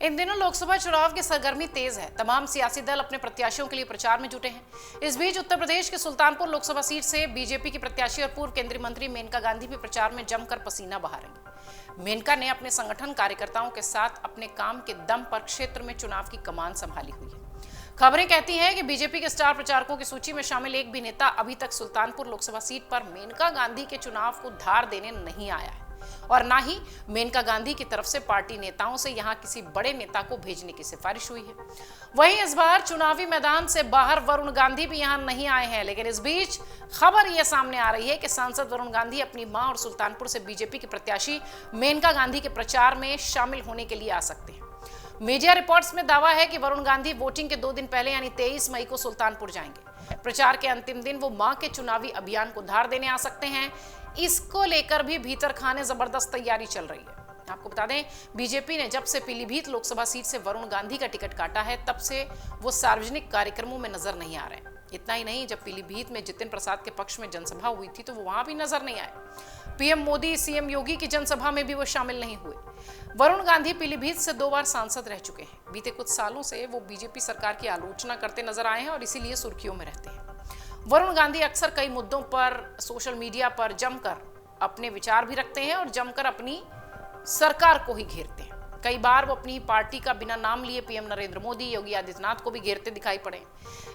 इन दिनों लोकसभा चुनाव की सरगर्मी तेज है। तमाम सियासी दल अपने प्रत्याशियों के लिए प्रचार में जुटे हैं। इस बीच उत्तर प्रदेश के सुल्तानपुर लोकसभा सीट से बीजेपी की प्रत्याशी और पूर्व केंद्रीय मंत्री मेनका गांधी भी प्रचार में जमकर पसीना बहा रही हैं। मेनका ने अपने संगठन कार्यकर्ताओं के साथ अपने काम के दम पर क्षेत्र में चुनाव की कमान संभाली हुई है। खबरें कहती हैं कि बीजेपी के स्टार प्रचारकों की सूची में शामिल एक भी नेता अभी तक सुल्तानपुर लोकसभा सीट पर मेनका गांधी के चुनाव को धार देने नहीं आया है और ना ही मेनका गांधी की तरफ से पार्टी नेताओं से यहां किसी बड़े नेता को भेजने की सिफारिश हुई है। वहीं इस बार चुनावी मैदान से बाहर वरुण गांधी भी यहां नहीं आए हैं, लेकिन इस बीच खबर यह सामने आ रही है कि सांसद वरुण गांधी अपनी मां और सुल्तानपुर से बीजेपी के प्रत्याशी मेनका गांधी के प्रचार में शामिल होने के लिए आ सकते हैं। मीडिया रिपोर्ट्स में दावा है कि वरुण गांधी वोटिंग के 2 दिन पहले यानी 23 मई को सुल्तानपुर जाएंगे। प्रचार के अंतिम दिन वो मां के चुनावी अभियान को धार देने आ सकते हैं। इसको लेकर भी भीतर खाने जबरदस्त तैयारी चल रही है। आपको बता दें, बीजेपी ने जब से पीलीभीत लोकसभा सीट से वरुण गांधी का टिकट काटा है, तब से वो सार्वजनिक कार्यक्रमों में नजर नहीं आ रहे। इतना ही नहीं, जब पीलीभीत में जितिन प्रसाद के पक्ष में जनसभा हुई थी तो वो वहां भी नजर नहीं आए। पीएम मोदी, सीएम योगी की जनसभा में भी वो शामिल नहीं हुए। वरुण गांधी पीलीभीत से 2 बार सांसद रह चुके हैं। बीते कुछ सालों से वो बीजेपी सरकार की आलोचना करते नजर आए हैं और इसीलिए सुर्खियों में रहते हैं। वरुण गांधी अक्सर कई मुद्दों पर सोशल मीडिया पर जमकर अपने विचार भी रखते हैं और जमकर अपनी सरकार को ही घेरते हैं। कई बार वो अपनी पार्टी का बिना नाम लिए पीएम नरेंद्र मोदी, योगी आदित्यनाथ को भी घेरते दिखाई पड़े।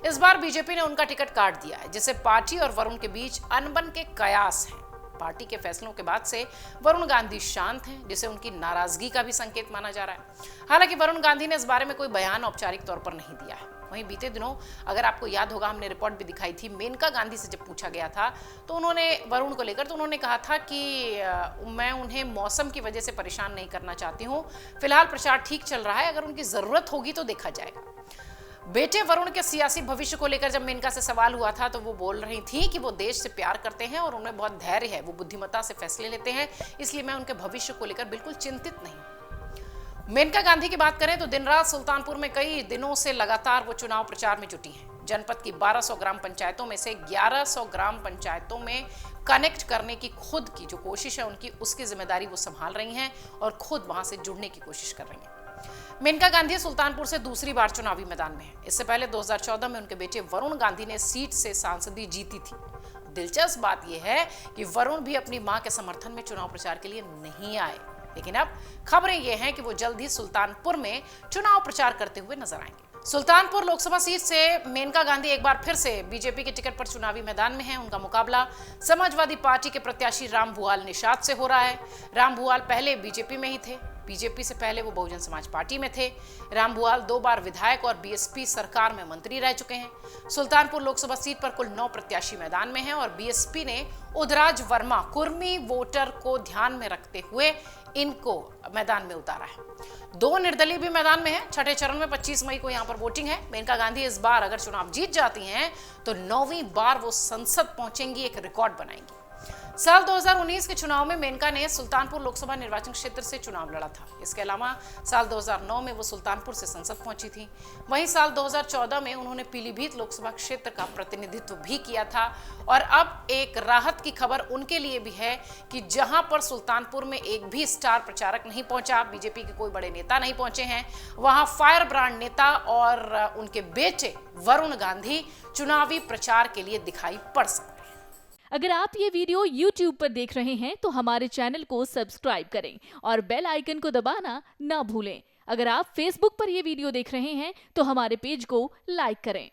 इस बार बीजेपी ने उनका टिकट काट दिया है, जिससे पार्टी और वरुण के बीच अनबन के कयास हैं। पार्टी के फैसलों के बाद से वरुण गांधी शांत हैं, जिसे उनकी नाराजगी का भी संकेत माना जा रहा है। हालांकि वरुण गांधी ने इस बारे में कोई बयान औपचारिक तौर पर नहीं दिया है। वहीं बीते दिनों, अगर आपको याद होगा, हमने रिपोर्ट भी दिखाई थी। मेनका गांधी से जब पूछा गया था तो उन्होंने वरुण को लेकर उन्होंने कहा था कि मैं उन्हें मौसम की वजह से परेशान नहीं करना चाहती हूँ। फिलहाल प्रचार ठीक चल रहा है, अगर उनकी जरूरत होगी तो देखा जाएगा। बेटे वरुण के सियासी भविष्य को लेकर जब मेनका से सवाल हुआ था तो वो बोल रही थी कि वो देश से प्यार करते हैं और उनमें बहुत धैर्य है, वो बुद्धिमत्ता से फैसले लेते हैं, इसलिए मैं उनके भविष्य को लेकर बिल्कुल चिंतित नहीं। मेनका गांधी की बात करें तो दिन रात सुल्तानपुर में कई दिनों से लगातार वो चुनाव प्रचार में जुटी हैं। जनपद की 1200 ग्राम पंचायतों में से 1100 ग्राम पंचायतों में कनेक्ट करने की खुद की जो कोशिश है उनकी, उसकी जिम्मेदारी वो संभाल रही हैं और खुद वहां से जुड़ने की कोशिश कर रही हैं। मेनका गांधी सुल्तानपुर से दूसरी बार चुनावी मैदान में है। इससे पहले 2014 में उनके बेटे वरुण गांधी ने सीट से सांसदी जीती थी। दिलचस्प बात यह है कि वरुण भी अपनी मां के समर्थन में चुनाव प्रचार के लिए नहीं आए, लेकिन अब खबरें ये हैं कि वो जल्द ही सुल्तानपुर में चुनाव प्रचार करते हुए नजर आएंगे। सुल्तानपुर लोकसभा सीट से मेनका गांधी एक बार फिर से बीजेपी के टिकट पर चुनावी मैदान में हैं। उनका मुकाबला समाजवादी पार्टी के प्रत्याशी राम भुआल निषाद से हो रहा है। राम भुआल पहले बीजेपी में ही थे। बीजेपी से पहले वो बहुजन समाज पार्टी में थे। राम भुआल 2 बार विधायक और बीएसपी सरकार में मंत्री रह चुके हैं। सुल्तानपुर लोकसभा सीट पर कुल 9 प्रत्याशी मैदान में हैं और बीएसपी ने उदराज वर्मा, कुर्मी वोटर को ध्यान में रखते हुए इनको मैदान में उतारा है। 2 निर्दलीय भी मैदान में हैं। छठे चरण में 25 मई को यहां पर वोटिंग है। मेनका गांधी इस बार अगर चुनाव जीत जाती हैं तो 9वीं बार वो संसद पहुंचेंगी, एक रिकॉर्ड बनाएंगी। साल 2019 के चुनाव में मेनका ने सुल्तानपुर लोकसभा निर्वाचन क्षेत्र से चुनाव लड़ा था। इसके अलावा साल 2009 में वो सुल्तानपुर से संसद पहुंची थी। वहीं साल 2014 में उन्होंने पीलीभीत लोकसभा क्षेत्र का प्रतिनिधित्व भी किया था। और अब एक राहत की खबर उनके लिए भी है कि जहां पर सुल्तानपुर में एक भी स्टार प्रचारक नहीं पहुंचा, बीजेपी के कोई बड़े नेता नहीं पहुंचे हैं, वहां फायर ब्रांड नेता और उनके बेटे वरुण गांधी चुनावी प्रचार के लिए दिखाई पड़ सकते हैं। अगर आप ये वीडियो YouTube पर देख रहे हैं तो हमारे चैनल को सब्सक्राइब करें और बेल आइकन को दबाना ना भूलें। अगर आप Facebook पर ये वीडियो देख रहे हैं तो हमारे पेज को लाइक करें।